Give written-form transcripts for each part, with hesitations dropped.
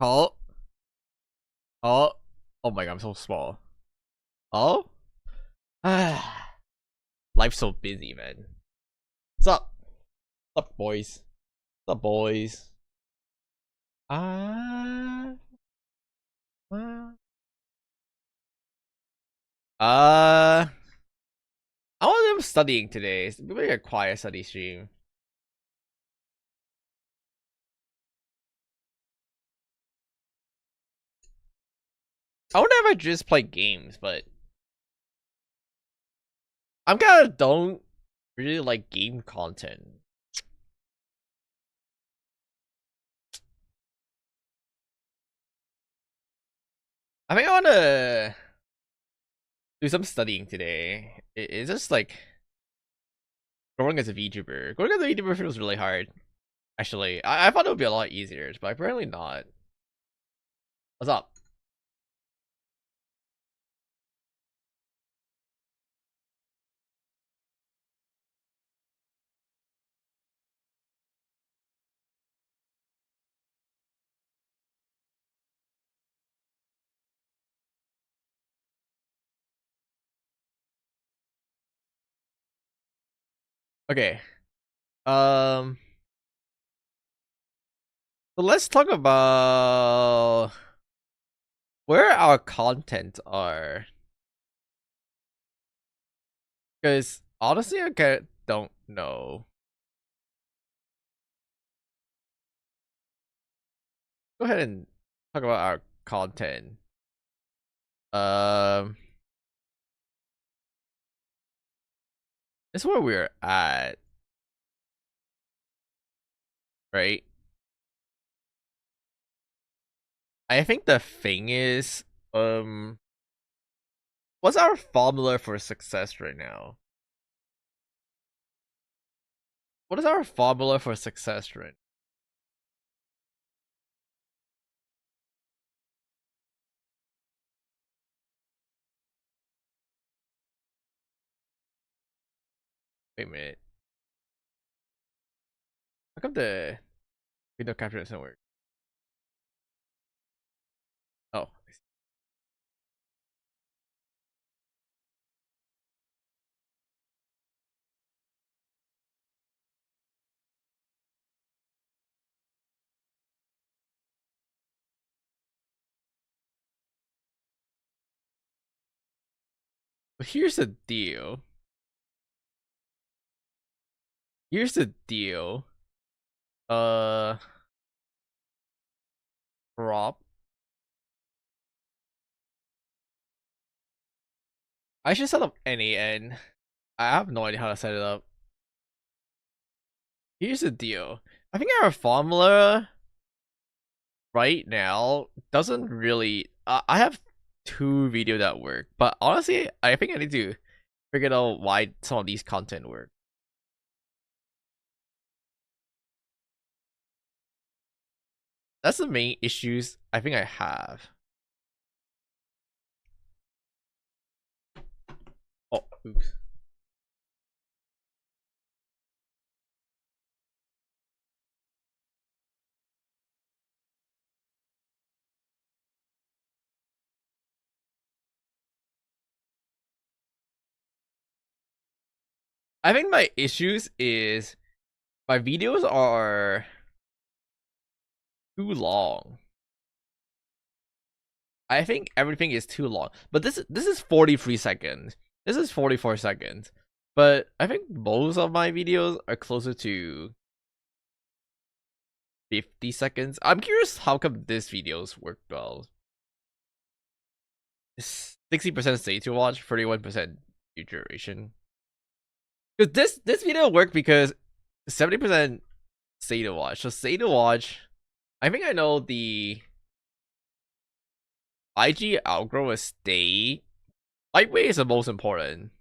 Oh, oh, oh my god, I'm so small. Oh, life's so busy, man. What's up? What's up, boys? What's up, boys? Uh, uh, uh, I want them studying today. It's maybe a quiet study stream. I wonder if I just play games, but I'm kind of don't really like game content. I think I want to do some studying today. It's just like growing as a VTuber. Growing as a VTuber feels really hard. Actually, I thought it would be a lot easier, but apparently not. What's up? Okay. Um. So let's talk about where our content are. Because honestly, don't know. Go ahead and talk about our content. Um. This is where we're at, right? I think the thing is, what's our formula for success right now? What is our formula for success right now? Wait a minute. How come the video capture doesn't work? Oh, but here's the deal. Here's the deal. Uh, Prop. I should set up NAN. I have no idea how to set it up. Here's the deal. I think our formula right now doesn't really. I have two videos that work, but honestly, I think I need to figure out why some of these content work. That's the main issues I think I have. Oh, oops. I think my issues is my videos are too long. I think everything is too long. But this is 43 seconds. This is 44 seconds. But I think most of my videos are closer to 50 seconds. I'm curious how come this videos work well. 60% stay to watch, 31% duration. Because this video worked because 70% stay to watch. So stay to watch. I think I know the IG algorithm is stay. Right way is the most important.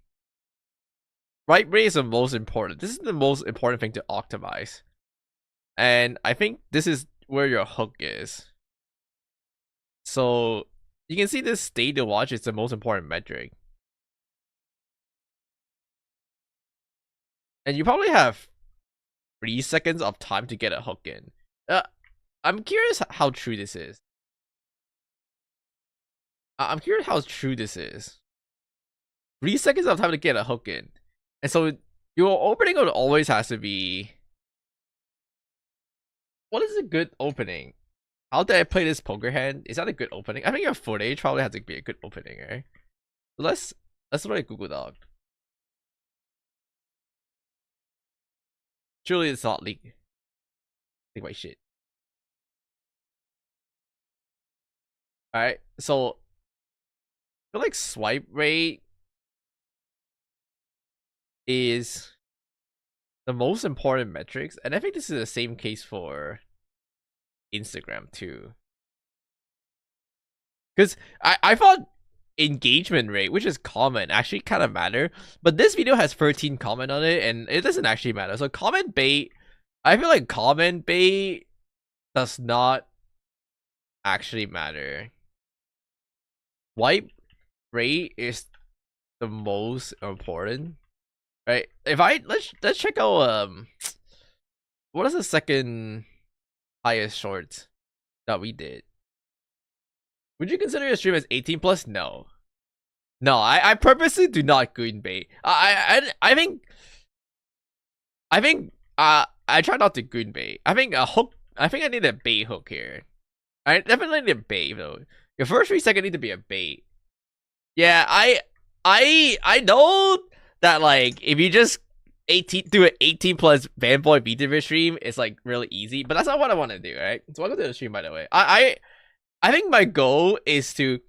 Right way is the most important. This is the most important thing to optimize. And I think this is where your hook is. So you can see this stay to watch is the most important metric. And you probably have 3 seconds of time to get a hook in. I'm curious how true this is. I'm curious how true this is. 3 seconds of time to get a hook in. And so your opening always has to be... What is a good opening? How did I play this poker hand? Is that a good opening? I think your footage probably has to be a good opening, right? So let's run a Google Doc. Surely it's not leak. Think my shit. Alright, so I feel like swipe rate is the most important metrics, and I think this is the same case for Instagram too. Because I thought engagement rate, which is common, actually kind of matter, but this video has 13 comment on it, and it doesn't actually matter. So comment bait, I feel like comment bait does not actually matter. Swipe rate is the most important, right? If I let's check out what is the second highest short that we did? Would you consider your stream as 18 plus? No. No, I purposely do not goon bait. I think I try not to goon bait. I think a hook, I think I need a bait hook here. I definitely need a bait though. Your first 3 seconds need to be a bait. Yeah, I know that like if you just do an 18 plus Femboy Vtuber stream, it's like really easy, but that's not what I want to do, right? So welcome to the stream, by the way. I think my goal is to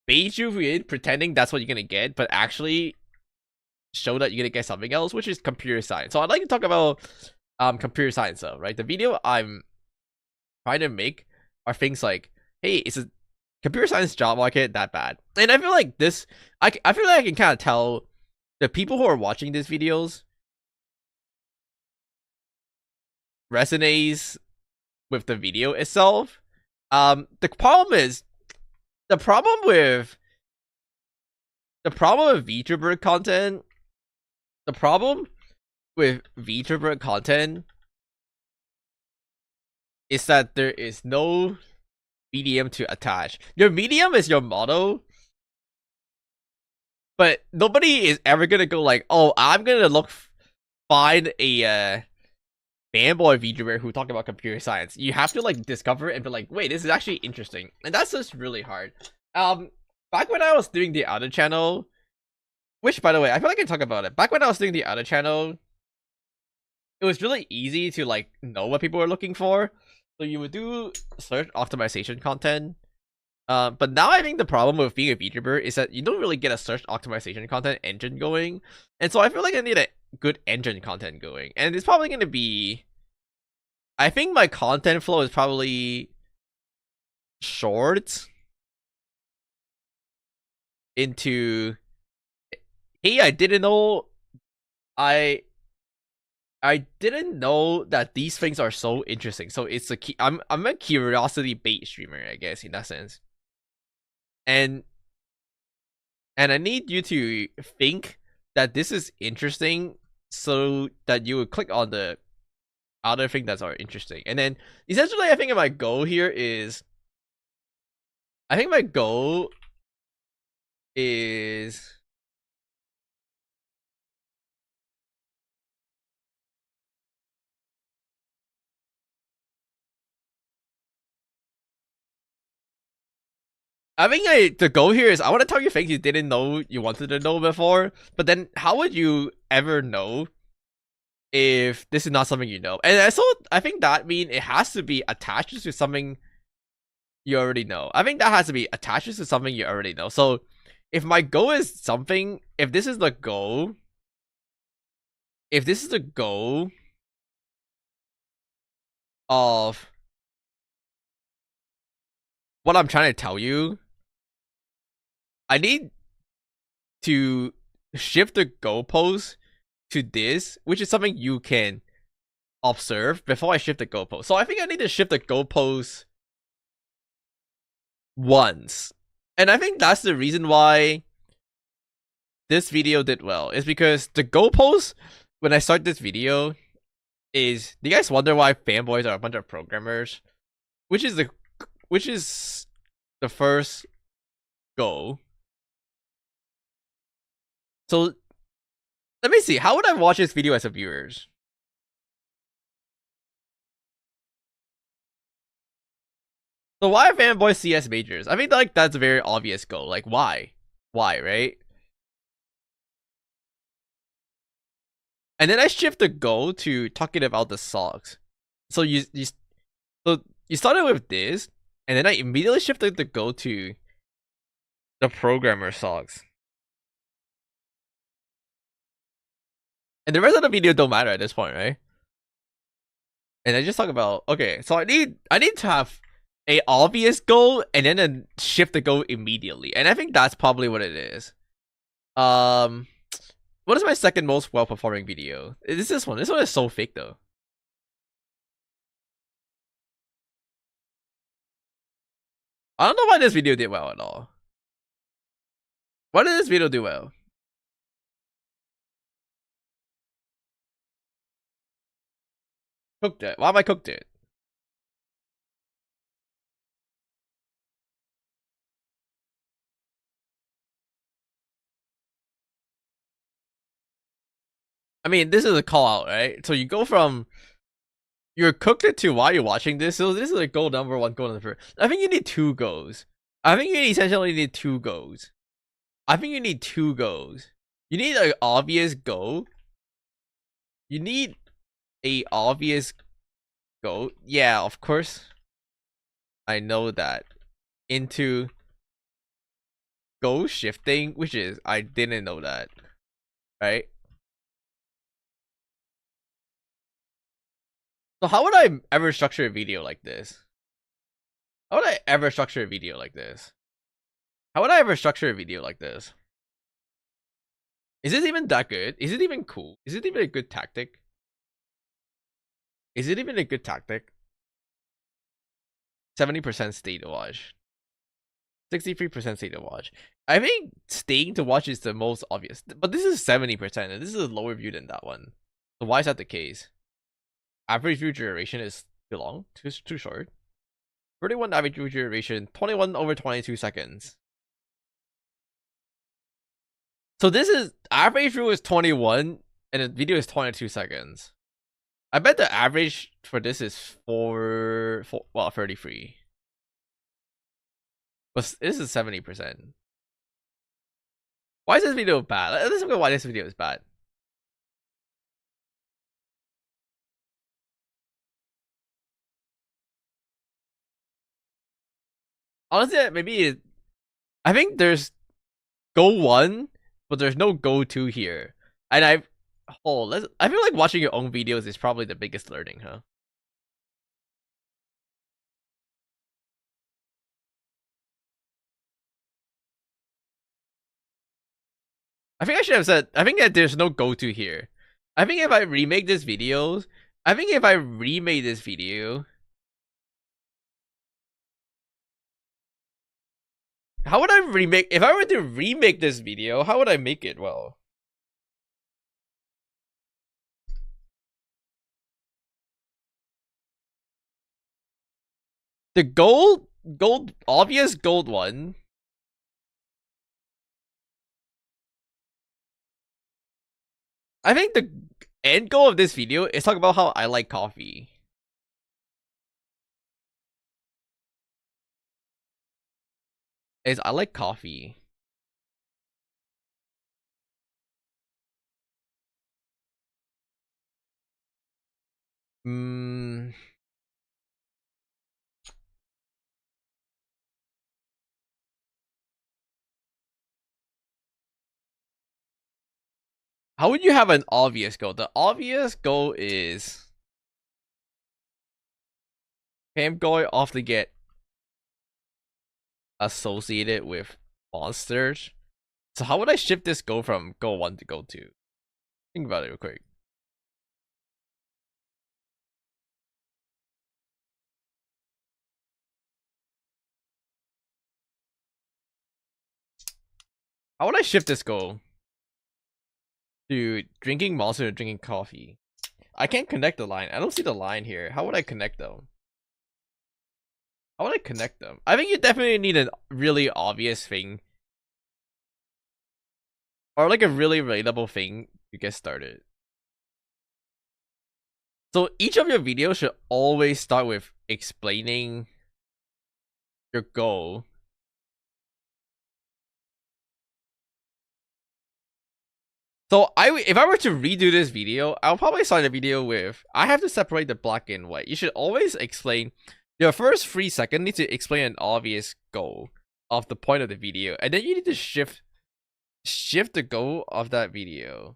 bait you in pretending that's what you're gonna get, but actually show that you're gonna get something else, which is computer science. So I'd like to talk about computer science stuff, right? The video I'm trying to make are things like, hey, is a computer science job market that bad? And I feel like this, I feel like I can kind of tell the people who are watching these videos resonates with the video itself. The problem with VTuber content, the problem with VTuber content is that there is no medium to attach. Your medium is your model, but nobody is ever gonna go like, oh, I'm gonna find a Femboy Vtuber who talk about computer science. You have to like discover it and be like, wait, this is actually interesting, and that's just really hard. Back when I was doing the other channel, which by the way, I feel like I can talk about it. Back when I was doing the other channel, it was really easy to like know what people were looking for. So you would do search optimization content. But now I think the problem with being a VTuber is that you don't really get a search optimization content engine going. And so I feel like I need a good engine content going. And it's probably going to be... I think my content flow is probably short into... Hey, I didn't know... I didn't know that these things are so interesting. So it's a key. I'm a curiosity bait streamer, I guess, in that sense. And I need you to think that this is interesting so that you would click on the other thing that's are interesting. And then essentially I think my goal here is the goal here is I want to tell you things you didn't know you wanted to know before, but then how would you ever know if this is not something you know? And so I think that means it has to be attached to something you already know. I think that has to be attached to something you already know. So if my goal is something, if this is the goal of what I'm trying to tell you, I need to shift the goalpost to this, which is something you can observe before I shift the goalpost. So I think I need to shift the goalpost once. And I think that's the reason why this video did well, is because the goalpost when I start this video is, do you guys wonder why fanboys are a bunch of programmers? Which is the first go. So let me see. How would I watch this video as a viewer? So why fanboy CS majors? I think like that's a very obvious goal. Like why? Why, right? And then I shift the goal to talking about the socks. So you started with this, and then I immediately shifted the goal to the programmer socks. And the rest of the video don't matter at this point, right? And I just talk about, okay, so I need to have a obvious goal and then shift the goal immediately. And I think that's probably what it is. What is my second most well-performing video? It's this one. This one is so fake though. I don't know why this video did well at all. Why did this video do well? Cooked it. Why have I cooked it? I mean, this is a call out, right? So you go from you're cooked it to why you're watching this. So this is like goal number one, goal number. I think you need 2 goals. I think you essentially need 2 goals. I think you need 2 goals. You need an obvious goal. You need a obvious goal. Yeah, of course. I know that. Into goal shifting, which is I didn't know that. Right? So how would I ever structure a video like this? How would I ever structure a video like this? How would I ever structure a video like this? Is this even that good? Is it even cool? Is it even a good tactic? Is it even a good tactic? 70% stay to watch. 63% stay to watch. I think staying to watch is the most obvious. But this is 70%, and this is a lower view than that one. So why is that the case? Average view duration is too long, too short. 31 average view duration, 21 over 22 seconds. So this is average view is 21 and the video is 22 seconds. I bet the average for this is 33. But this is 70%. Why is this video bad? Let's look at why this video is bad. Honestly, maybe I think there's goal 1, but there's no goal 2 here. And I feel like watching your own videos is probably the biggest learning, huh? I think I should have said, I think that there's no goal 2 here. I think if I remake this video, how would I remake? If I were to remake this video, how would I make it well? The obvious gold one. I think the end goal of this video is talk about how I like coffee. Is I like coffee. How would you have an obvious goal? The obvious goal is Femboy often get associated with monsters. So how would I shift this goal from goal 1 to goal 2? Think about it real quick. How would I shift this goal to drinking monster or drinking coffee? I can't connect the line. I don't see the line here. How would I connect them? How would I connect them? I think you definitely need a really obvious thing or like a really relatable thing to get started. So each of your videos should always start with explaining your goal. So if I were to redo this video, I'll probably start the video with, I have to separate the black and white. You should always explain, your first 3 seconds need to explain an obvious goal of the point of the video, and then you need to shift the goal of that video.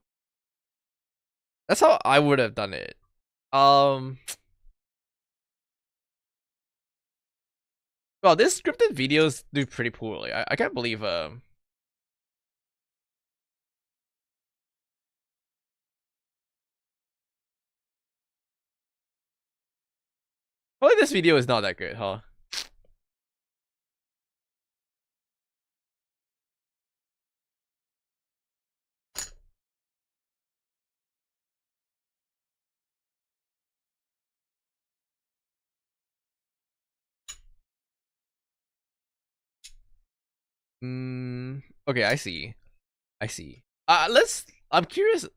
That's how I would have done it. Well, this scripted videos do pretty poorly. I can't believe probably this video is not that good, huh? Okay, I see. I'm curious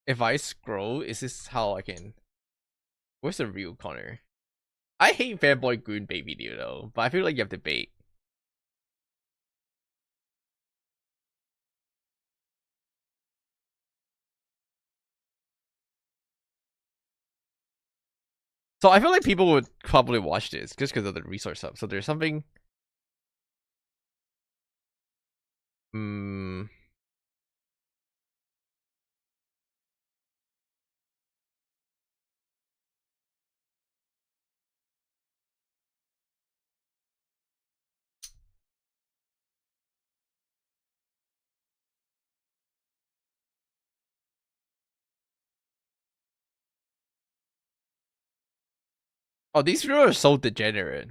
if I scroll, is this how I can... Where's the real Connor? I hate Fanboy Goon bait video though, but I feel like you have to bait. So I feel like people would probably watch this just because of the resource hub. So there's something... Oh, these people are so degenerate.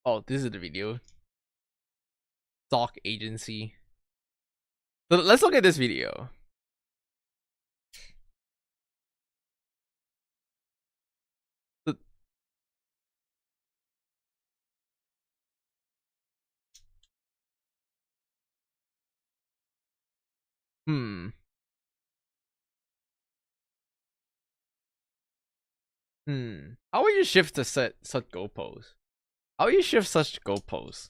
Oh, this is the video. Stock agency. So let's look at this video. Hmm. How will you shift to set such goalposts? How will you shift such goalposts?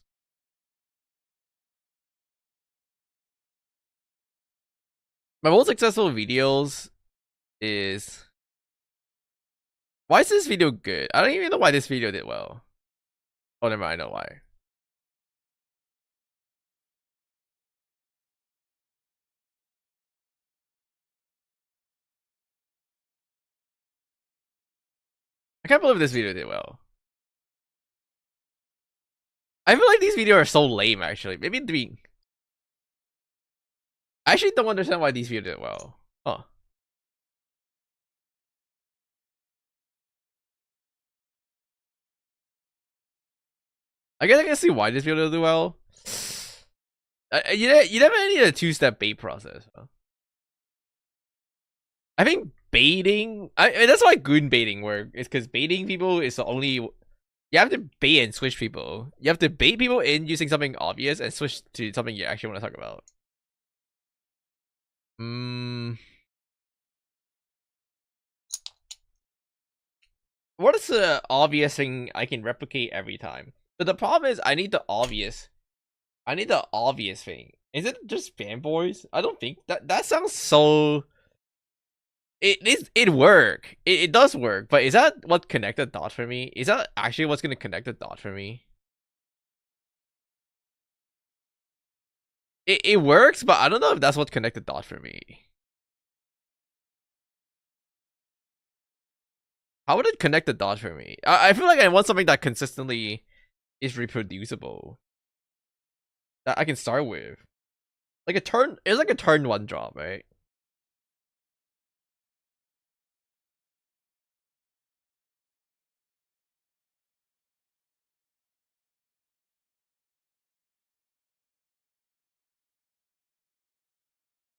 My most successful videos is... Why is this video good? I don't even know why this video did well. Oh, never mind, I know why. I can't believe this video did well. I feel like these videos are so lame, actually. Maybe being... I actually don't understand why these videos did well. Huh. I guess I can see why this video did well. You never need a two-step bait process. Huh? I think baiting... that's why goon baiting works. It's because baiting people is the only... You have to bait and switch people. You have to bait people in using something obvious and switch to something you actually want to talk about. What is the obvious thing I can replicate every time? But the problem is I need the obvious thing. Is it just fanboys? I don't think that sounds so... It work. It does work, but is that what connected dot for me? Is that actually what's gonna connect the dot for me? It works, but I don't know if that's what connected dot for me. How would it connect the dots for me? I feel like I want something that consistently is reproducible. That I can start with. Like a turn, it's like a turn 1 drop, right?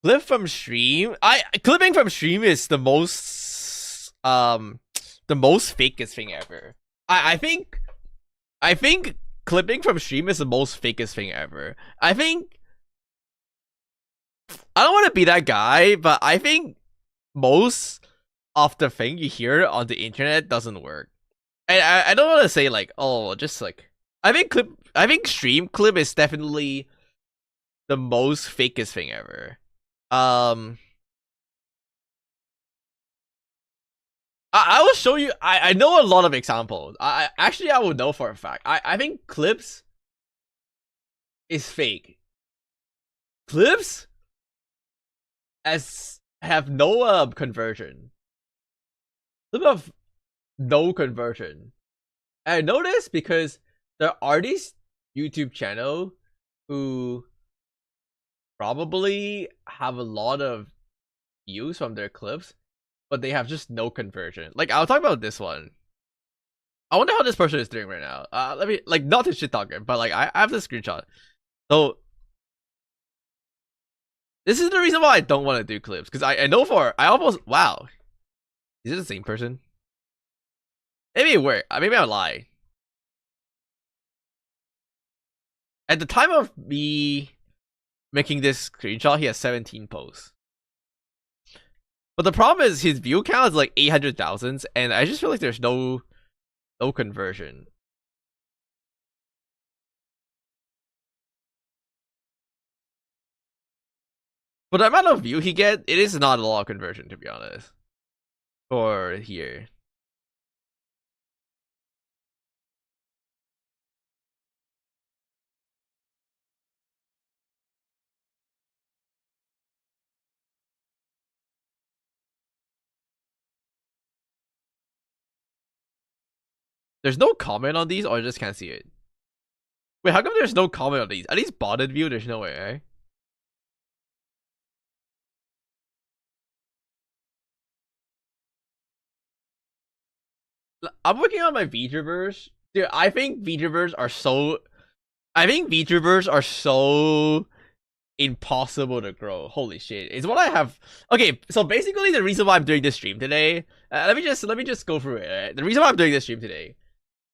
Clip from stream. Clipping from stream is the most fakest thing ever. I think clipping from stream is the most fakest thing ever. I don't want to be that guy, but I think most of the thing you hear on the internet doesn't work. And I don't want to say like, oh, just like I think stream clip is definitely the most fakest thing ever. I will show you. I know a lot of examples. I will know for a fact. I think clips is fake. Clips have no conversion. Clip of no conversion. And I know this because there are these YouTube channel who probably have a lot of views from their clips, but they have just no conversion. Like, I'll talk about this one. I wonder how this person is doing right now. Let me, like, not to shit talk him, but like, I have this screenshot. So this is the reason why I don't want to do clips, because I know wow, is it the same person? Maybe it worked. Maybe I'll lie. At the time of me making this screenshot, he has 17 posts. But the problem is his view count is like 800,000, and I just feel like there's no conversion. But the amount of view he get, it is not a lot of conversion, to be honest. For here. There's no comment on these, or I just can't see it. Wait, how come there's no comment on these? At least botted view, there's no way, right? I'm working on my VTubers. Dude, I think VTubers are so impossible to grow. Holy shit. It's what I have. Okay, so basically the reason why I'm doing this stream today, let me just go through it. Right? The reason why I'm doing this stream today,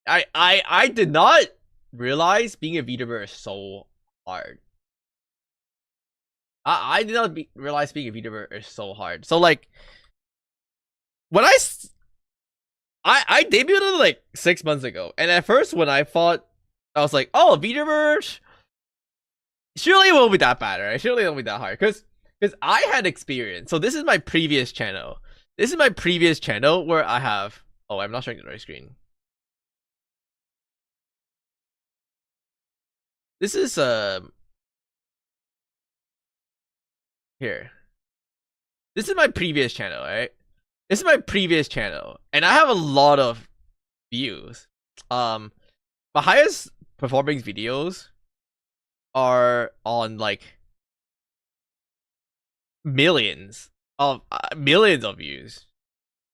I did not realize being a VTuber is so hard. I did not realize being a VTuber is so hard. So like, when I debuted like 6 months ago, and at first when I was like, oh, VTubers, surely it won't be that bad, right? Surely it won't be that hard, because I had experience. So this is my previous channel. This is my previous channel where I have. Oh, I'm not showing the right screen. This is here. This is my previous channel, right? This is my previous channel, and I have a lot of views. My highest performing videos are on like millions of views.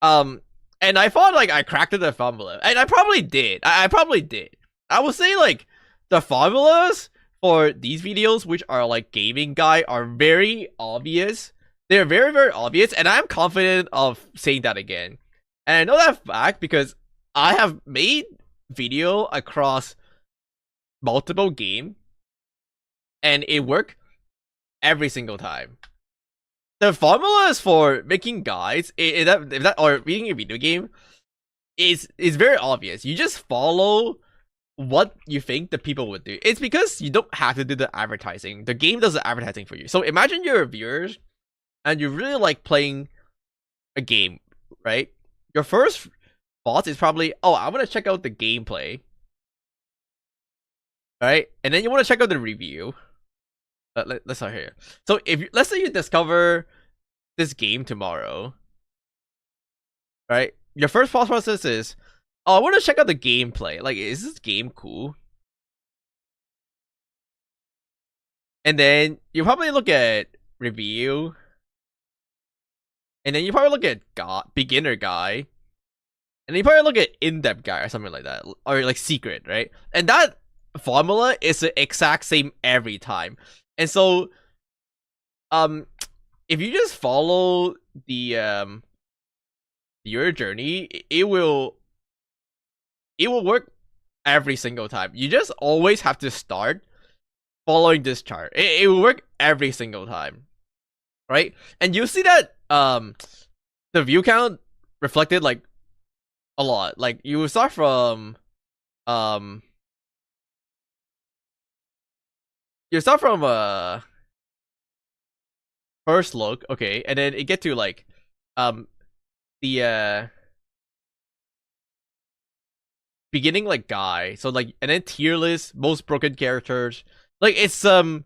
And I thought like I cracked the formula, and I probably did. I probably did. I would say like the formulas for these videos, which are like gaming guy, are very obvious. They're very, very obvious, and I'm confident of saying that again. And I know that fact because I have made video across multiple games, and it worked every single time. The formulas for making guides, or reading a video game, is very obvious. You just follow what you think the people would do. It's because you don't have to do the advertising. The game does the advertising for you. So imagine you're viewers and you really like playing a game, right? Your first thought is probably, oh, I want to check out the gameplay, right? And then you want to check out the review. Let's start here. So let's say you discover this game tomorrow, right? Your first thought process is, oh, I want to check out the gameplay. Like, is this game cool? And then you probably look at review, and then you probably look at beginner guy, and then you probably look at in-depth guy or something like that, or like secret, right? And that formula is the exact same every time. And so, if you just follow the your journey, it will work every single time. You just always have to start following this chart. It will work every single time, right? And you see that the view count reflected like a lot. Like you will start from first look, okay, and then it get to like the beginning like guy, so like, and then tier list, most broken characters. Like it's the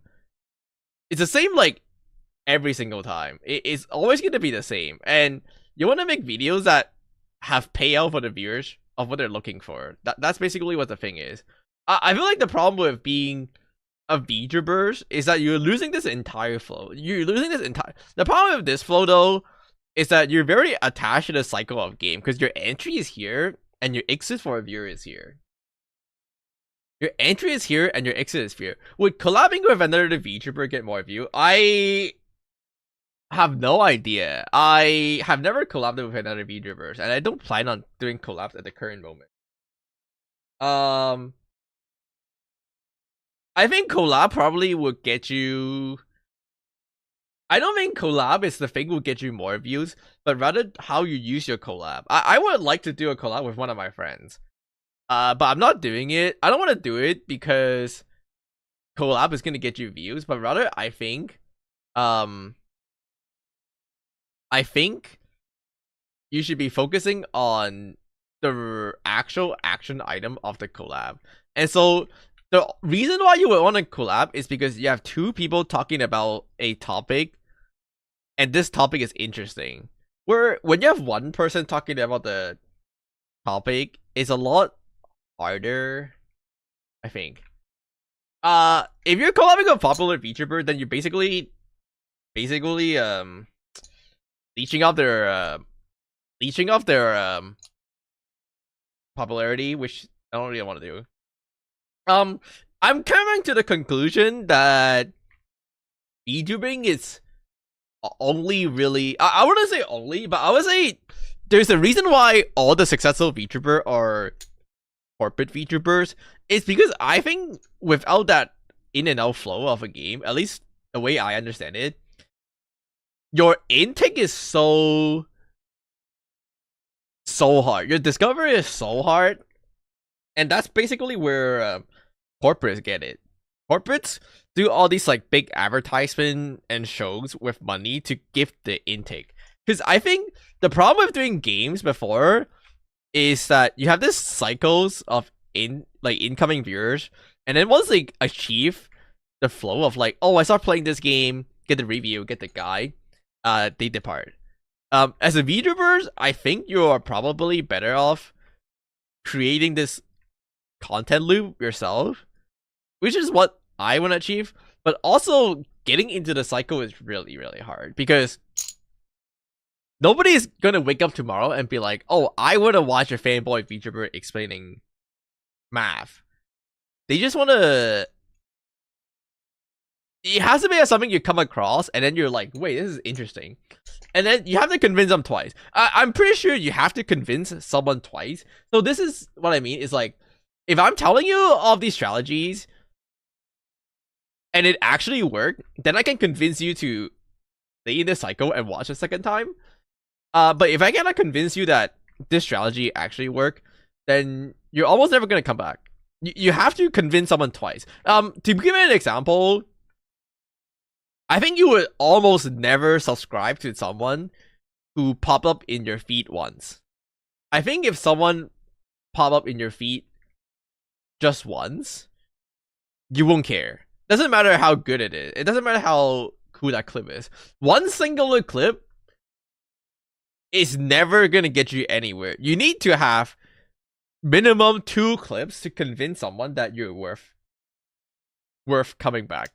same like every single time. It's always gonna be the same, and you want to make videos that have payout for the viewers of what they're looking for. That's basically what the thing is. I feel like the problem with being a VTuber is that you're losing this entire flow. The problem with this flow though is that you're very attached to the cycle of game, because your entry is here and your exit for a viewer is here. Your entry is here and your exit is here. Would collabing with another VTuber get more view? I have no idea. I have never collabed with another VTuber, and I don't plan on doing collabs at the current moment. I think collab probably would get you. I don't think collab is the thing will get you more views, but rather how you use your collab. I would like to do a collab with one of my friends. But I'm not doing it. I don't want to do it because collab is gonna get you views, but rather I think you should be focusing on the actual action item of the collab. And so the reason why you would want to collab is because you have two people talking about a topic, and this topic is interesting. Where when you have one person talking about the topic, it's a lot harder, I think. If you're collabing with a popular VTuber, then you're basically leeching off their popularity, which I don't really want to do. I'm coming to the conclusion that VTubing is only really, I wouldn't say only, but I would say there's a reason why all the successful VTuber are corporate VTubers. It's because I think without that in and out flow of a game, at least the way I understand it, your intake is so hard. Your discovery is so hard, and that's basically where corporates get it. Corporates do all these like big advertisement and shows with money to give the intake. Because I think the problem with doing games before is that you have this cycles of incoming viewers, and then once they achieve the flow of like, oh, I start playing this game, get the review, get the guide, they depart. As a VTuber, I think you are probably better off creating this content loop yourself, which is what I want to achieve. But also getting into the cycle is really, really hard, because nobody's gonna wake up tomorrow and be like, oh, I want to watch a Femboy Vtuber explaining math. They just want to. It has to be something you come across, and then you're like, wait, this is interesting. And then you have to convince them twice. I'm pretty sure you have to convince someone twice. So this is what I mean. Is like, if I'm telling you all these strategies, and it actually worked, then I can convince you to stay in this cycle and watch a second time. But if I cannot convince you that this strategy actually worked, then you're almost never gonna come back. You have to convince someone twice. To give you an example, I think you would almost never subscribe to someone who pop up in your feed once. I think if someone pop up in your feed just once, you won't care. Doesn't matter how good it is. It doesn't matter how cool that clip is. One singular clip is never gonna get you anywhere. You need to have minimum 2 clips to convince someone that you're worth coming back.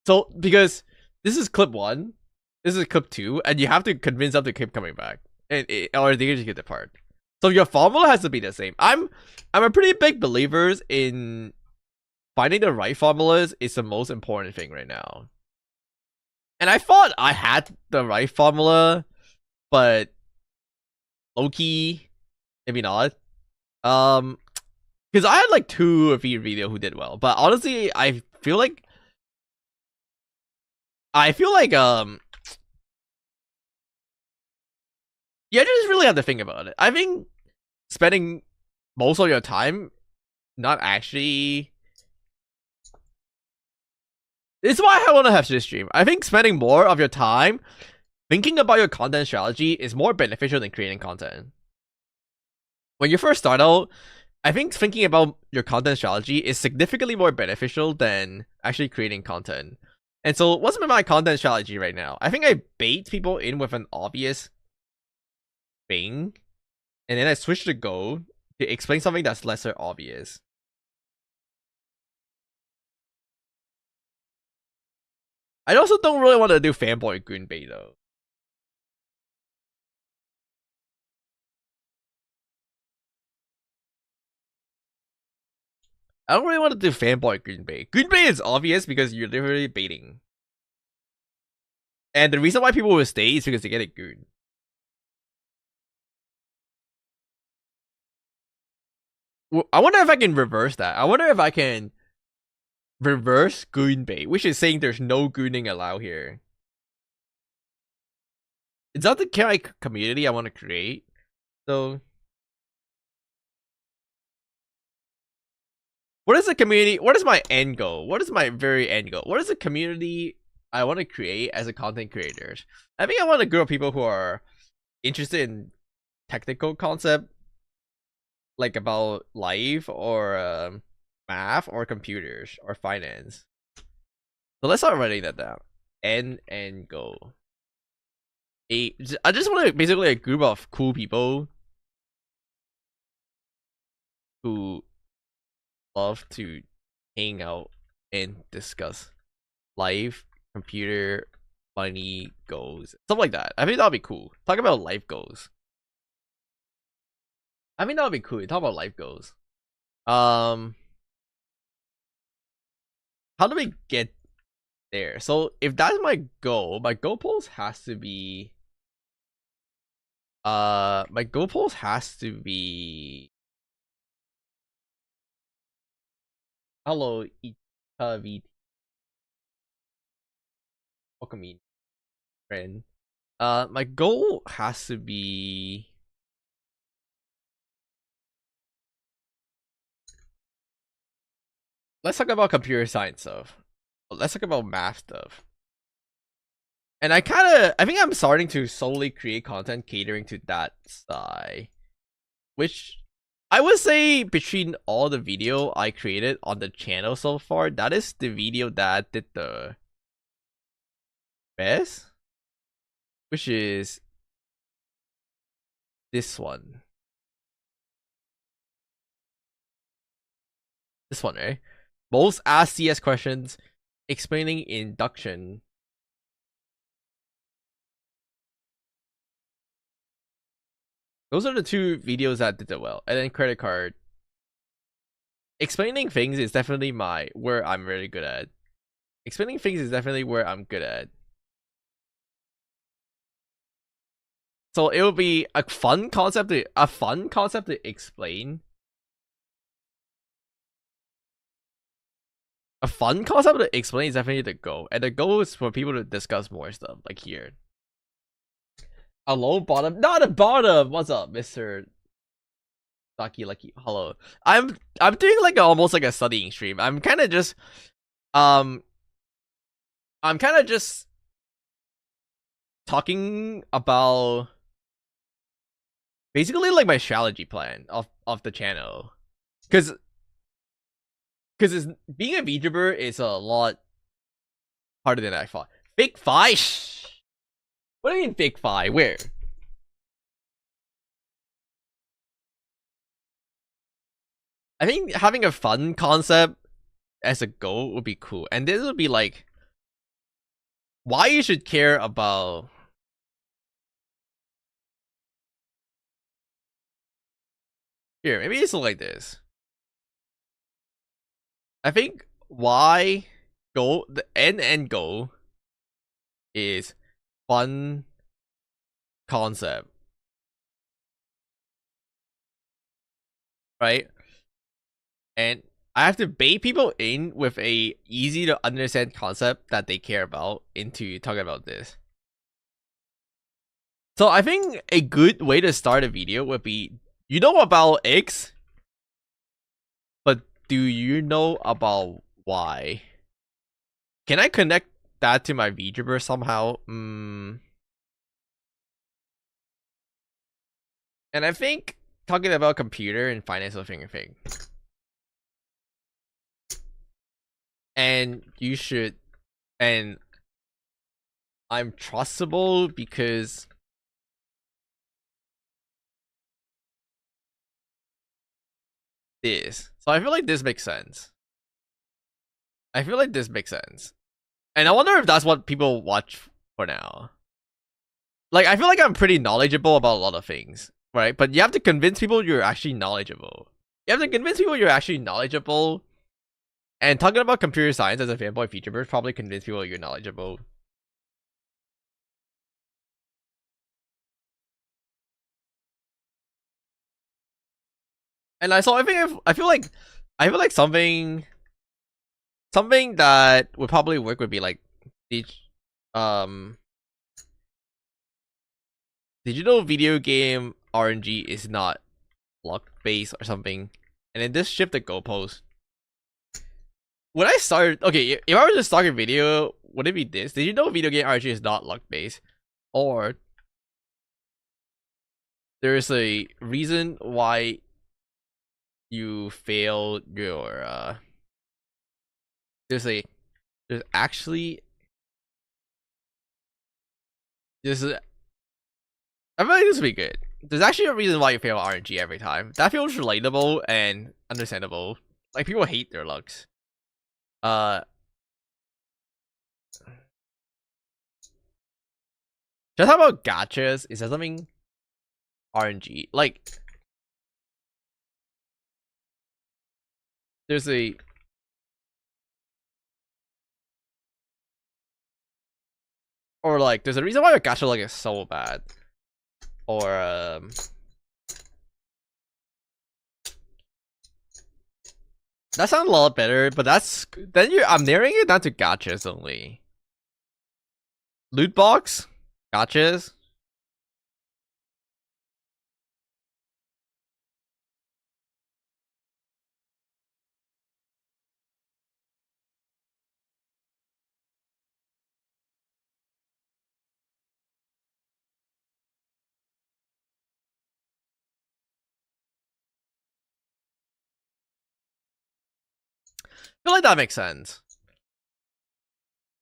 So, because this is clip 1, this is clip 2, and you have to convince them to keep coming back, or they just get the part. So your formula has to be the same. I'm a pretty big believer in finding the right formulas is the most important thing right now. And I thought I had the right formula, but low-key, maybe not. Because I had like 2 of your video who did well, but honestly, I feel like you just really have to think about it. I think spending most of your time not actually. It's why I want to have this stream. I think spending more of your time thinking about your content strategy is more beneficial than creating content. When you first start out, I think thinking about your content strategy is significantly more beneficial than actually creating content. And so, what's my content strategy right now? I think I bait people in with an obvious thing, and then I switch to Go to explain something that's lesser obvious. I also don't really want to do Femboy Vtuber though. I don't really want to do Femboy Vtuber. Vtuber is obvious because you're literally baiting. And the reason why people will stay is because they get it good. I wonder if I can reverse that. I wonder if I can reverse goon bait, which is saying there's no gooning allowed here. It's not the kind of community I want to create. So, what is the community? What is my end goal? What is my very end goal? What is the community I want to create as a content creator? I think I want a group of people who are interested in technical concept, like about life or math or computers or finance. So let's start writing that down. End and goal. I just want basically a group of cool people who love to hang out and discuss life, computer, money, goals, stuff like that. I think that'll be cool. Talk about life goals. I mean, that would be cool. Talk about life goals. How do we get there? So if that's my goalpost has to be my goalpost has to be hello Vtube. Welcome in, friend. My goal has to be let's talk about computer science stuff. Let's talk about math stuff. And I think I'm starting to slowly create content catering to that side. Which I would say between all the video I created on the channel so far, that is the video that did the best. Which is this one. This one, right? Most asked CS questions, explaining induction. Those are the 2 videos that did it well. And then credit card. Explaining things is definitely where I'm really good at. Explaining things is definitely where I'm good at. So it will be a fun concept to explain. A fun concept to explain is definitely the goal. And the goal is for people to discuss more stuff, like here. A low bottom, not a bottom. What's up, Mr. Lucky? Hello. I'm doing like almost like a studying stream. I'm kind of just talking about basically like my strategy plan of the channel, because being a VTuber is a lot harder than I thought. Fake fi. What do you mean fake fi? Where? I think having a fun concept as a goal would be cool, and this would be like why you should care about. Here, maybe it's like this. I think why goal, the end goal is fun concept, right? And I have to bait people in with a easy to understand concept that they care about into talking about this. So I think a good way to start a video would be, you know about X, but do you know about Y? Can I connect that to my VTuber somehow? And I think talking about computer and financial thing. And you should, and I'm trustable because this. So I feel like this makes sense. I feel like this makes sense. And I wonder if that's what people watch for now. Like, I feel like I'm pretty knowledgeable about a lot of things, right? But you have to convince people you're actually knowledgeable. You have to convince people you're actually knowledgeable. And talking about computer science as a Femboy Vtuber probably convince people you're knowledgeable. And I feel like something that would probably work would be like digital video game RNG is not luck based or something. And then this shift the goalpost. When I started, okay, if I were to start a video, would it be this? Did you know video game RNG is not luck based? Or there's a reason why you failed your there's actually this is I feel like this would be good. There's actually a reason why you fail RNG every time. That feels relatable and understandable. Like, people hate their lucks. Just talk about gotchas. Is that something RNG? Like, there's a there's a reason why a gacha like is so bad. Or that sounds a lot better, but I'm narrowing it down to gotchas only. Loot box, gotchas. I feel like that makes sense.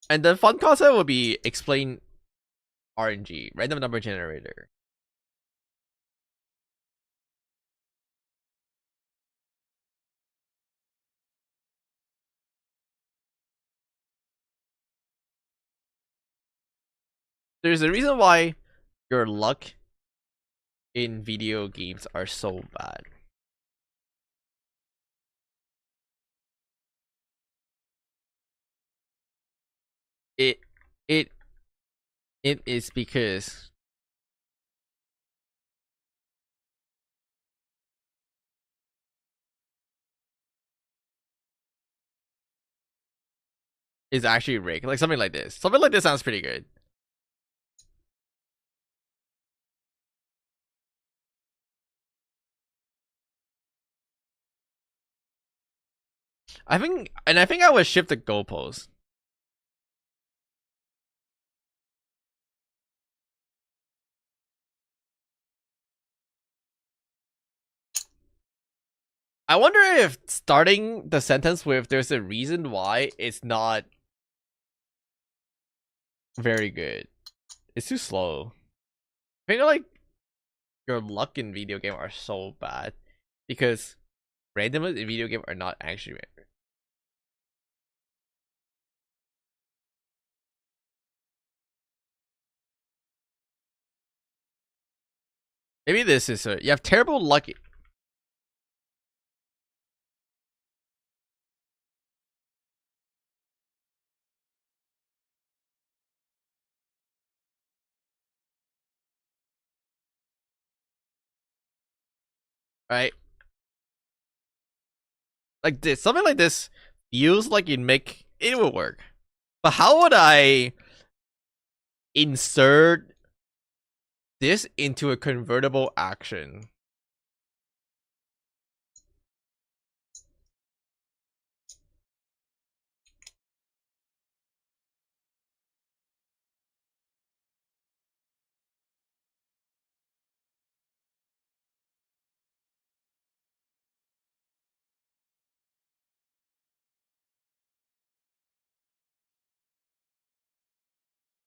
And the fun concept would be explain RNG, random number generator. There's a reason why your luck in video games are so bad. It is because it's actually rigged. Like something like this. Something like this sounds pretty good. I think I would shift the goalpost. I wonder if starting the sentence with "there's a reason why" it's not very good. It's too slow. I feel like your luck in video game are so bad because randomness in video game are not actually random. Maybe this is you have terrible luck. right? Like this, something like this feels like it will work. But how would I insert this into a convertible action?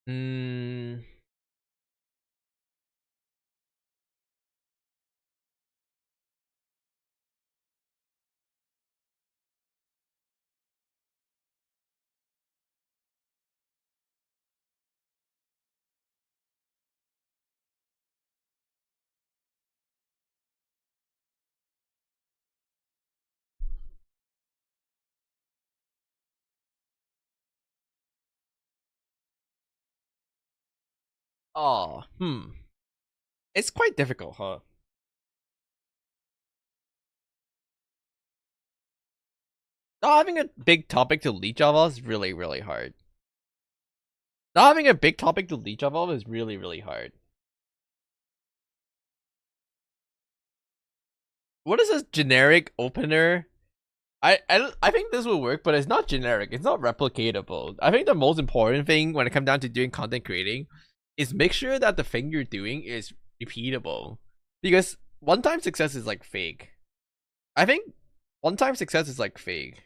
Hmm. Oh, it's quite difficult, huh? Not having a big topic to leech off of is really, really hard. Not having a big topic to leech off of is really, really hard. What is this generic opener? I think this will work, but it's not generic. It's not replicatable. I think the most important thing when it comes down to doing content creating is make sure that the thing you're doing is repeatable. Because one-time success is like fake. I think one-time success is like fake.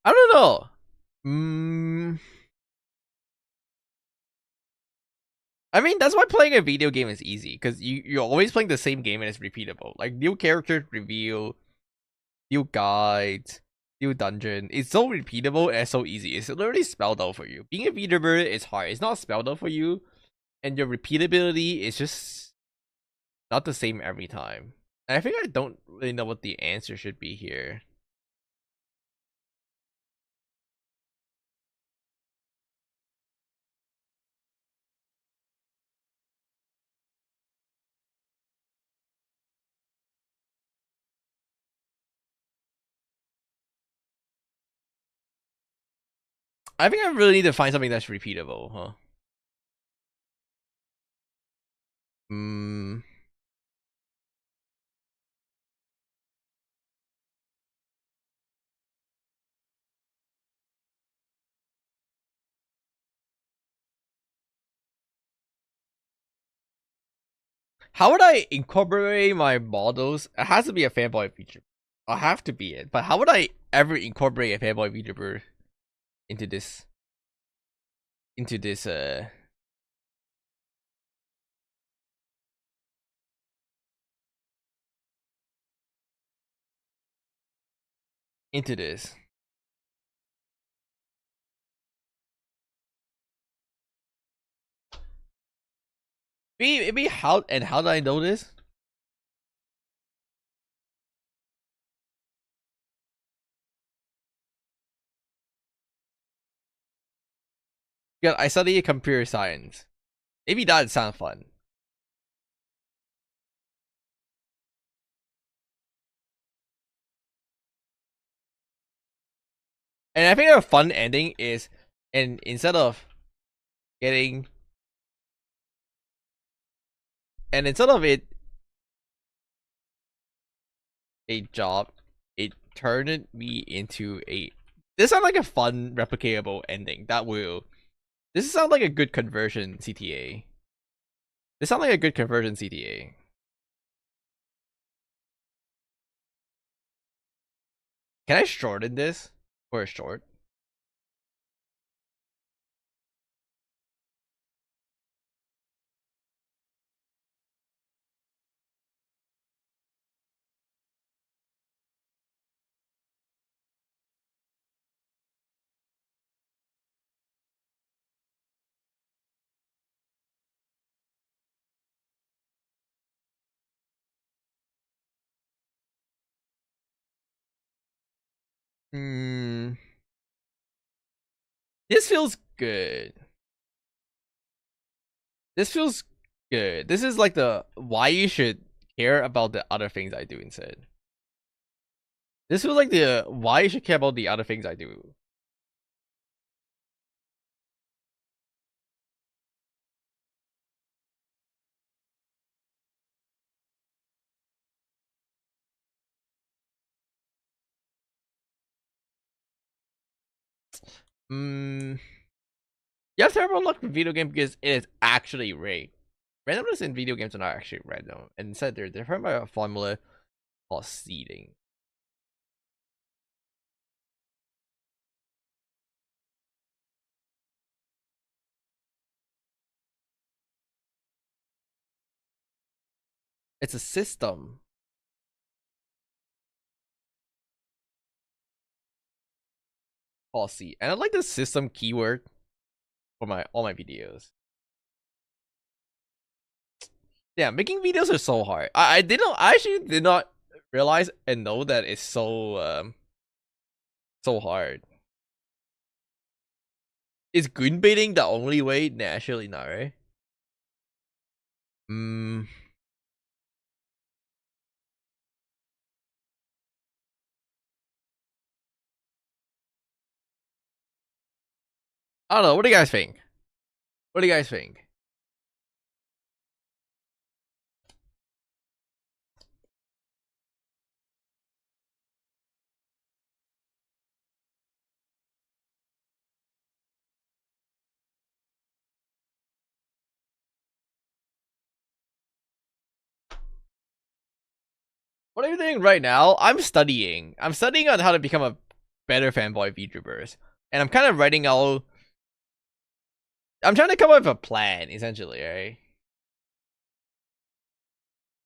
I don't know. I mean, that's why playing a video game is easy, because you're always playing the same game and it's repeatable. Like new character reveal, new guides, new dungeon. It's so repeatable and it's so easy. It's literally spelled out for you. Being a VTuber is hard. It's not spelled out for you, and your repeatability is just not the same every time. And I think I don't really know what the answer should be here. I think I really need to find something that's repeatable, huh? Hmm. How would I incorporate my models? It has to be a fanboy feature. I'll have to be it. But how would I ever incorporate a fanboy VTuber into this? Into this into this. Maybe how do I know this? Yeah, I study computer science. Maybe that'd sound fun. And I think a fun ending is, and instead of getting, and instead of it a job, it turned me into a. This sounds like a fun replicatable ending. That will. This sounds like a good conversion CTA. This sounds like a good conversion CTA. Can I shorten this for a short? Hmm. This feels good. This feels good. This is like the why you should care about the other things I do instead. This feels like the why you should care about the other things I do. Hmm. You have terrible luck with video game because it is actually rigged. Randomness in video games are not actually random. And instead, they're defined by a formula called seeding. It's a system. Policy. And I like the system keyword for all my videos. Yeah, making videos are so hard. I actually did not realize and know that it's so hard. Is goon baiting the only way? Naturally not, right? I don't know. What do you guys think? What do you guys think? What are you doing right now? I'm studying. I'm studying on how to become a better Femboy Vtubers. And I'm kind of writing out. I'm trying to come up with a plan, essentially, right?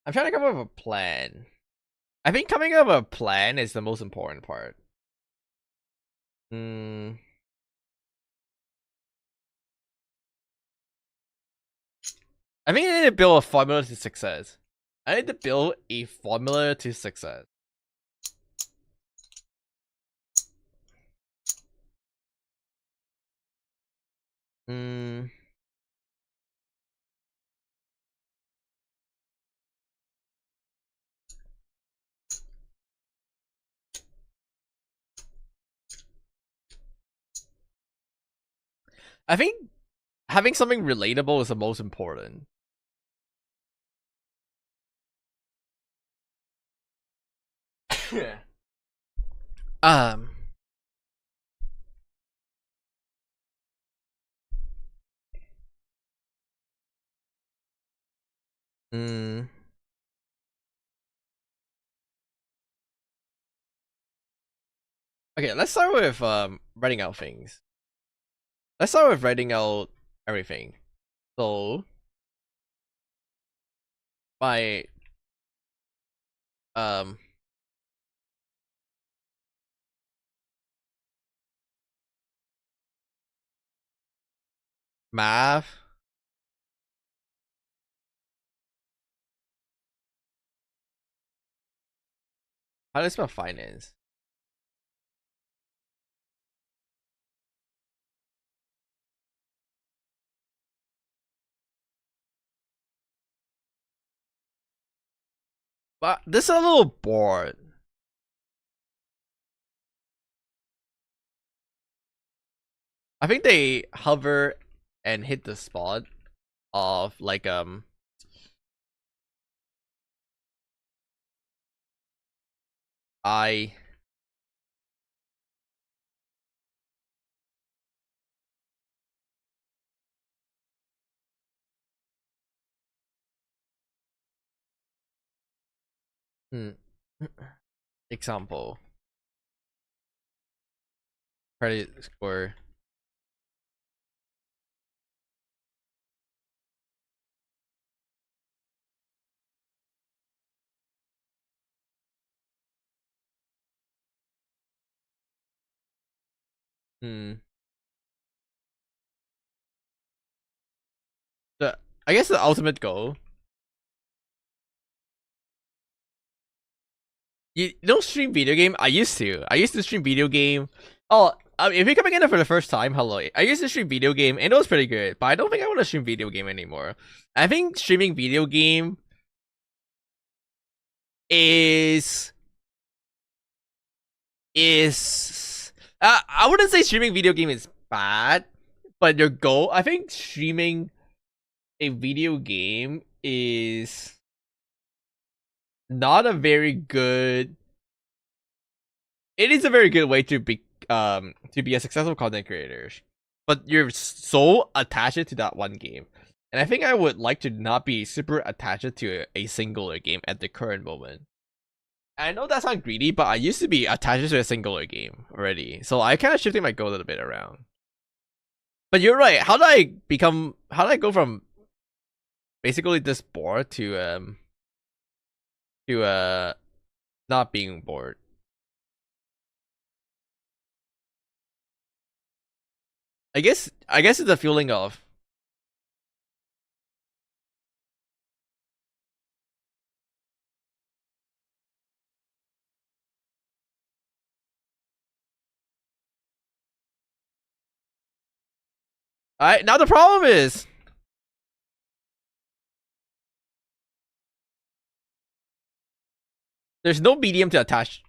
I'm trying to come up with a plan. I think coming up with a plan is the most important part. I think I need to build a formula to success. I need to build a formula to success. I think having something relatable is the most important. um Okay, let's start with writing out things. Let's start with writing out everything. So my math. How do I spell finance? But this is a little bored. I think they hover and hit the spot of like I I hmm. Example. Credit score. Hmm. The I guess the ultimate goal. You don't stream video game? I used to. I used to stream video game. Oh, if you're coming in for the first time, hello. I used to stream video game, and it was pretty good. But I don't think I want to stream video game anymore. I think streaming video game is I wouldn't say streaming video game is bad, but your goal. I think streaming a video game is not a very good. It is a very good way to be a successful content creator, but you're so attached to that one game, and I think I would like to not be super attached to a singular game at the current moment. I know that sounds greedy, but I used to be attached to a singular game already, so I kind of shifted my goal a little bit around. But you're right. How did I go from basically this bored to not being bored? I guess it's the feeling of now the problem is there's no medium to attach.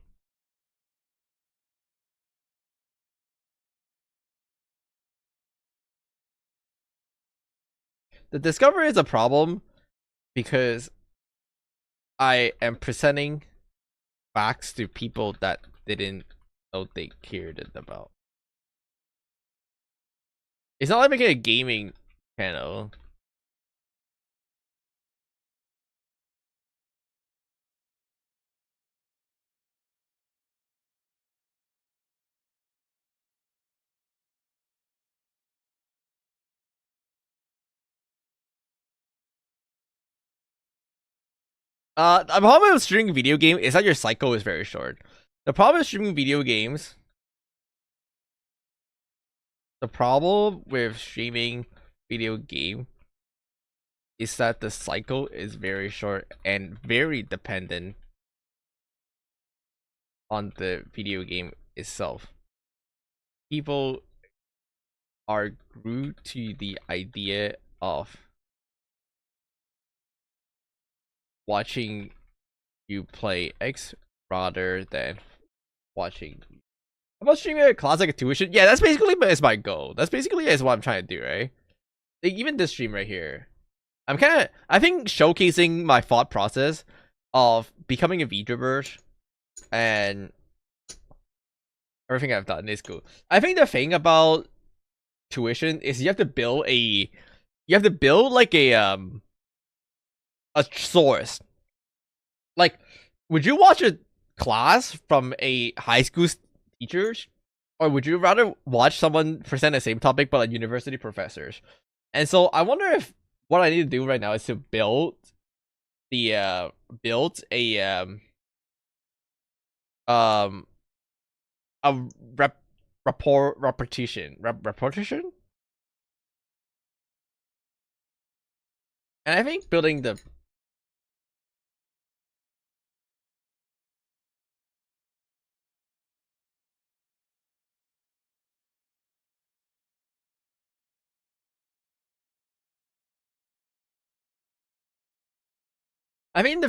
The discovery is a problem because I am presenting facts to people that didn't know they cared about. It's not like making a gaming channel. The problem with streaming video game is that your cycle is very short. The problem with streaming video games. The problem with streaming video game is that the cycle is very short and very dependent on the video game itself. People are glued to the idea of watching you play X rather than watching. How about streaming a class like a tuition? Yeah, that's basically my goal. That's basically is what I'm trying to do, right? Like, even this stream right here, I think showcasing my thought process of becoming a Vtuber and everything I've done is cool. I think the thing about tuition is you have to build like a source. Like, would you watch a class from a high school teachers, or would you rather watch someone present the same topic but like university professors? And so I wonder if what I need to do right now is to build a repetition. And I think building the I think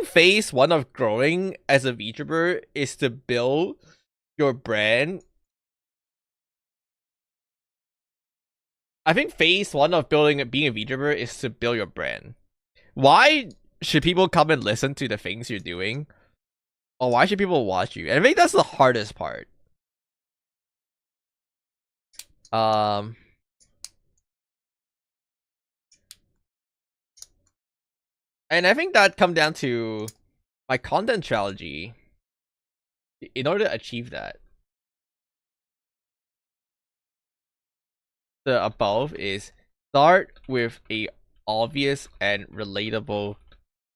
phase one of growing as a VTuber is to build your brand. I think phase one of being a VTuber is to build your brand. Why should people come and listen to the things you're doing? Oh, why should people watch you? And I think that's the hardest part. Um, and I think that come down to my content strategy in order to achieve that. The above is start with a obvious and relatable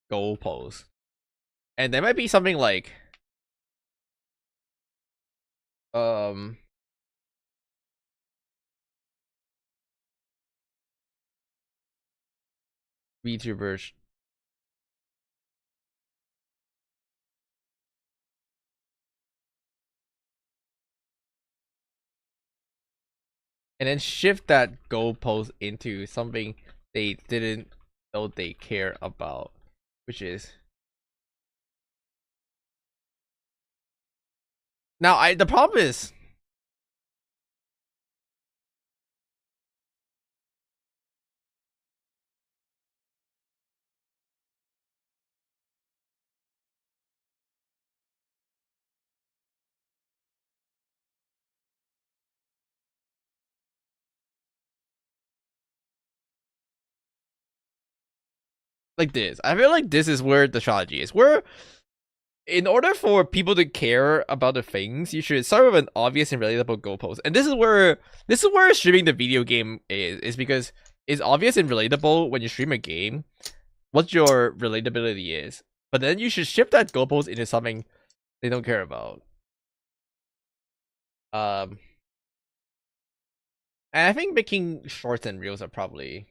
goal post. And there might be something like um VTubers, and then shift that goalpost into something they didn't know they care about, which is now I the problem is like this. I feel like this is where the strategy is. Where in order for people to care about the things, you should start with an obvious and relatable goalpost. And this is where streaming the video game is because it's obvious and relatable when you stream a game what your relatability is. But then you should shift that goalpost into something they don't care about. Um and I think making shorts and reels are probably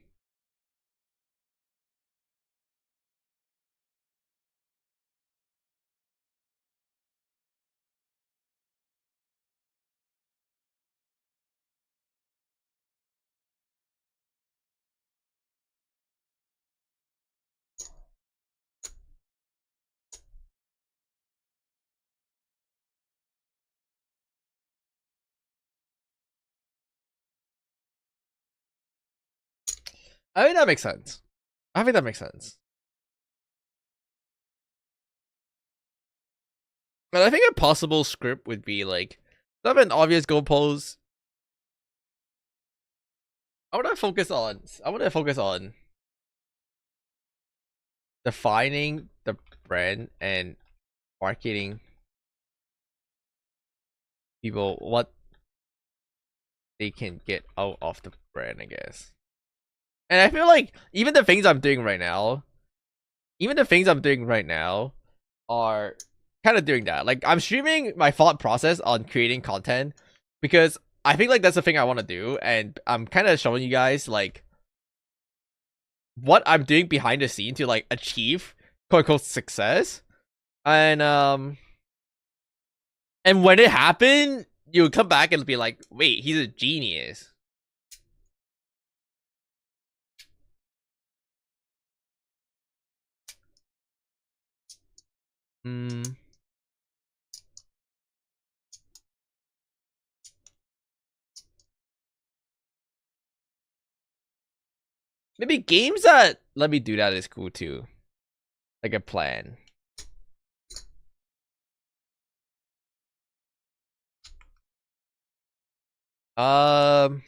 I think that makes sense. I think that makes sense. But I think a possible script would be like have an obvious goalpost. I wanna focus on defining the brand and marketing people what they can get out of the brand, I guess. And I feel like even the things I'm doing right now, are kind of doing that. Like I'm streaming my thought process on creating content because I think like that's the thing I want to do, and I'm kind of showing you guys like what I'm doing behind the scene to like achieve quote unquote success. And when it happened, you come back and be like, wait, he's a genius. Hmm. Maybe games that let me do that is cool too. Like a plan. Um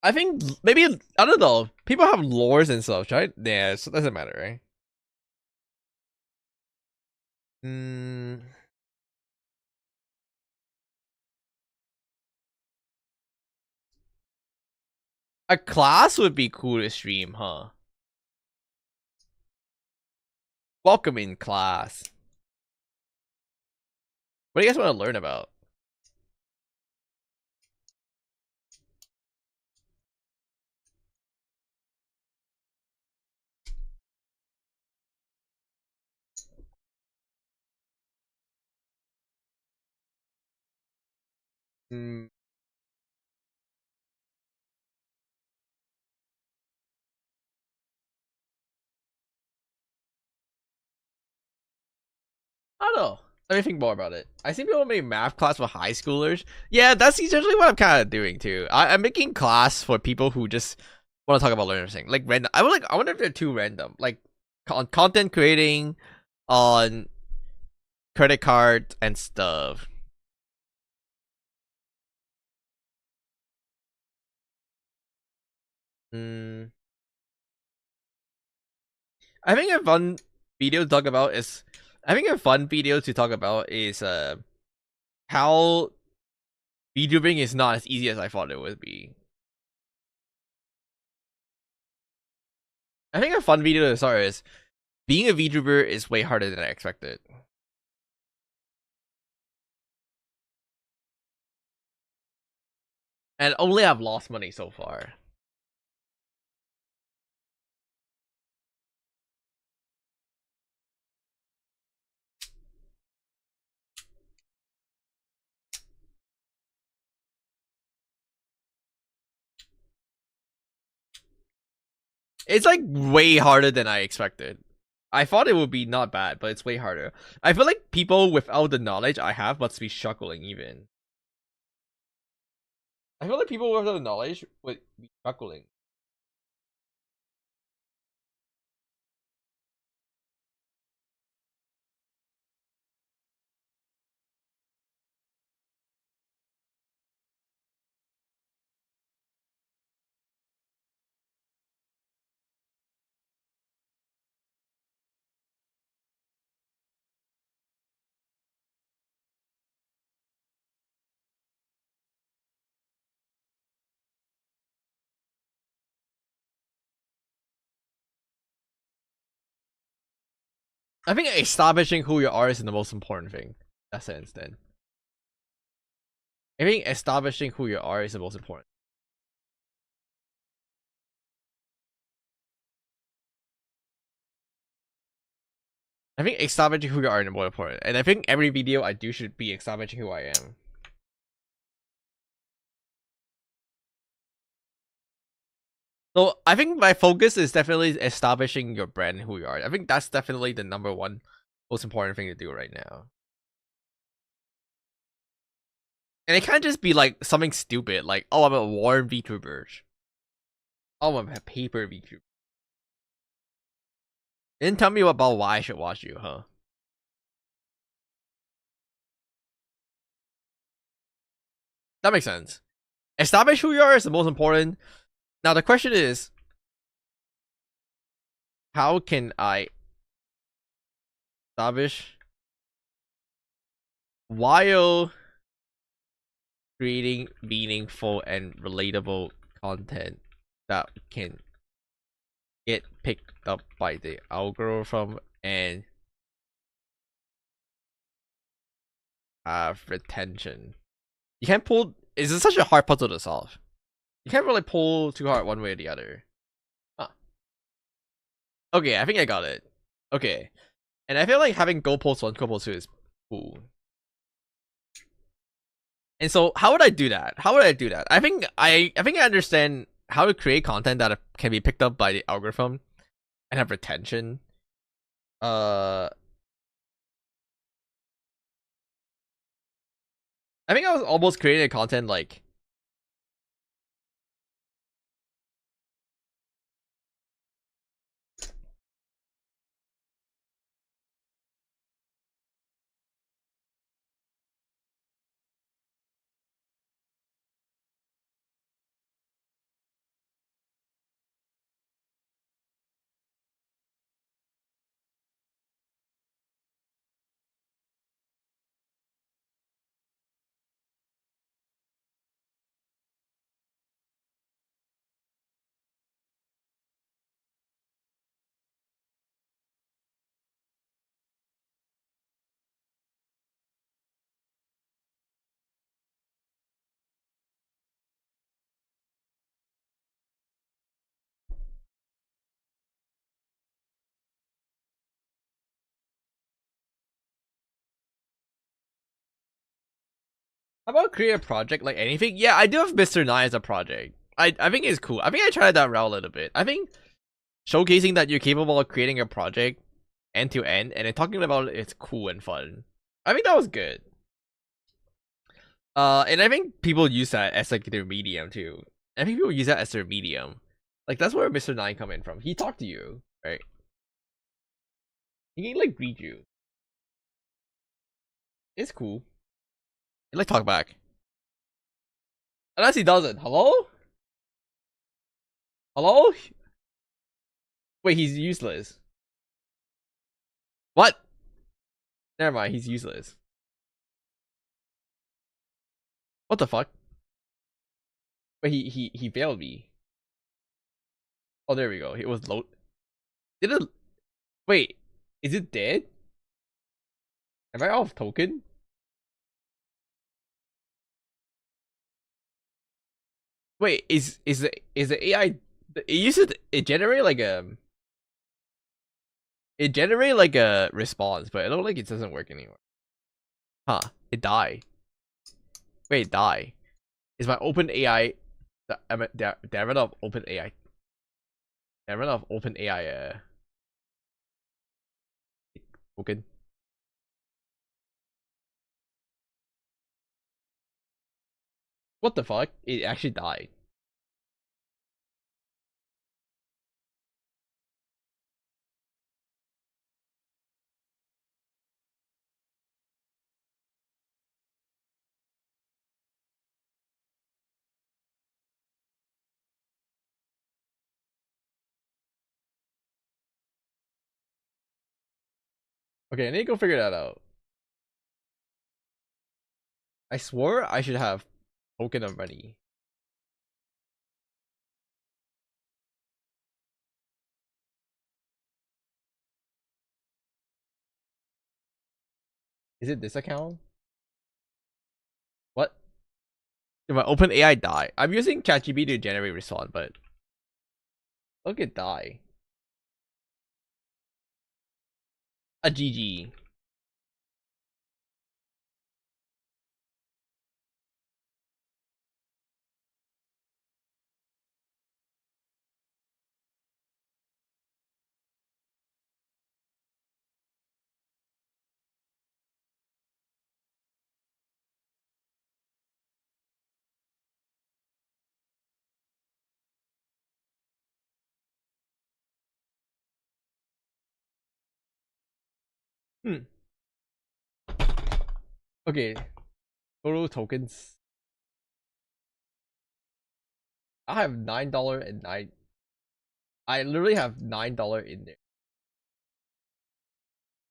I think maybe I don't know. People have lores and stuff, right? Yeah, so it doesn't matter, right? Mm, a class would be cool to stream, huh? Welcome in class. What do you guys want to learn about? Mm, I don't know. Let me think more about it. I see people make math class for high schoolers. Yeah, that's essentially what I'm kind of doing too. I'm making class for people who just want to talk about learning things, like random. I wonder if they're too random, like on content creating, on credit cards and stuff. I think a fun video to talk about is how VTubing is not as easy as I thought it would be. I think a fun video to start is being a VTuber is way harder than I expected. And only I've lost money so far. It's like way harder than I expected. I thought it would be not bad, but it's way harder. I feel like people without the knowledge I have must be struggling even. I feel like people without the knowledge would be struggling. I think establishing who you are is the most important thing. That's the instant. I think establishing who you are is the most important. I think establishing who you are is more important. And I think every video I do should be establishing who I am. So I think my focus is definitely establishing your brand and who you are. I think that's definitely the number one most important thing to do right now. And it can't just be like something stupid, like, oh, I'm a warm VTuber. Oh, I'm a paper VTuber. Didn't tell me about why I should watch you, huh? That makes sense. Establish who you are is the most important. Now the question is, how can I establish while creating meaningful and relatable content that can get picked up by the algorithm and have retention? You can't pull. It's such a hard puzzle to solve. You can't really pull too hard one way or the other. Huh. Okay, I think I got it. Okay. And I feel like having goalpost 1, goalpost 2 is cool. And so how would I do that? I think I understand how to create content that can be picked up by the algorithm and have retention. I think I was almost creating a content like how about create a project like anything? Yeah, I do have Mr. Nye as a project. I think it's cool. I think I tried that route a little bit. I think showcasing that you're capable of creating a project end to end and then talking about it is cool and fun. I think that was good. And I think people use that as like their medium too. I think people use that as their medium. Like that's where Mr. Nine come in from. He talked to you, right? He can like read you. It's cool. He like talk back. Unless he doesn't. Hello? Hello? Wait, he's useless. What? Never mind, he's useless. What the fuck? Wait, he failed me. Oh, there we go. It was low. Did it? Wait, is it dead? Am I off token? Wait, is the AI? It generate like a response, but I don't think it doesn't work anymore. Huh? It died. Wait, die. Is my open AI? Did I run off open AI? Did I run off open AI? Token. What the fuck? It actually died. Okay, I need to go figure that out. I swore I should have token of money. Is it this account? What? Did my open AI die? I'm using ChatGPT to generate response, but look it die. A GG. Okay. Total tokens. I have $9 and nine. I literally have $9 in there.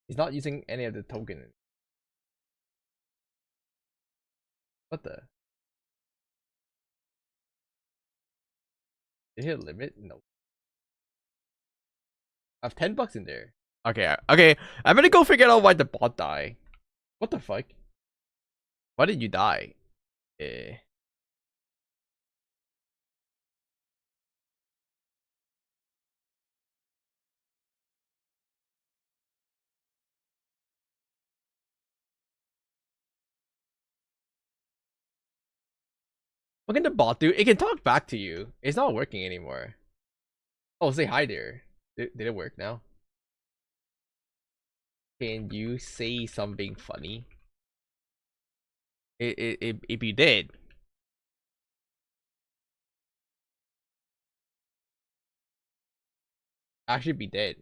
He's not using any of the token. What the? Did he hit a limit? No. I have $10 in there. Okay, okay. I'm gonna go figure out why the bot died. What the fuck? Why did you die? Eh. What can the bot do? It can talk back to you. It's not working anymore. Oh, say hi there. Did it work now? Can you say something funny? If you did. Actually be dead.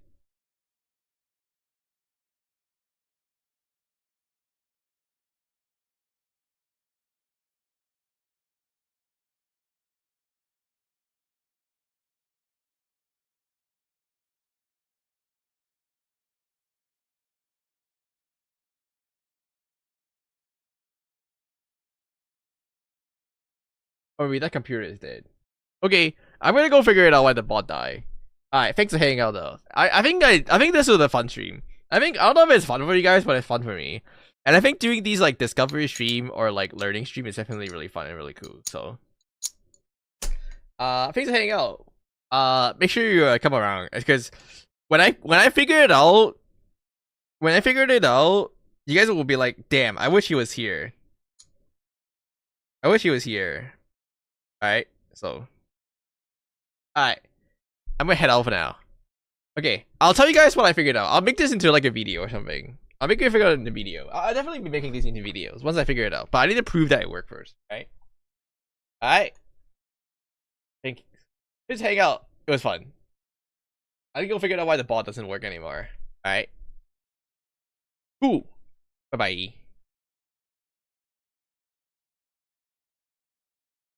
Or maybe that computer is dead. Okay, I'm gonna go figure it out why the bot died. Alright, thanks for hanging out though. I think this was a fun stream. I don't know if it's fun for you guys, but it's fun for me. And I think doing these like discovery stream or like learning stream is definitely really fun and really cool. So thanks for hanging out. Make sure you come around because when I figure it out, you guys will be like, damn, I wish he was here. I wish he was here. Alright, so alright. I'm gonna head out for now. Okay, I'll tell you guys what I figured out. I'll make this into like a video or something. I'll make you figure it out in the video. I'll definitely be making these into videos once I figure it out. But I need to prove that it worked first, right? Alright. Thank you. Just hang out. It was fun. I think you'll figure out why the bot doesn't work anymore. Alright. Cool. Bye-bye.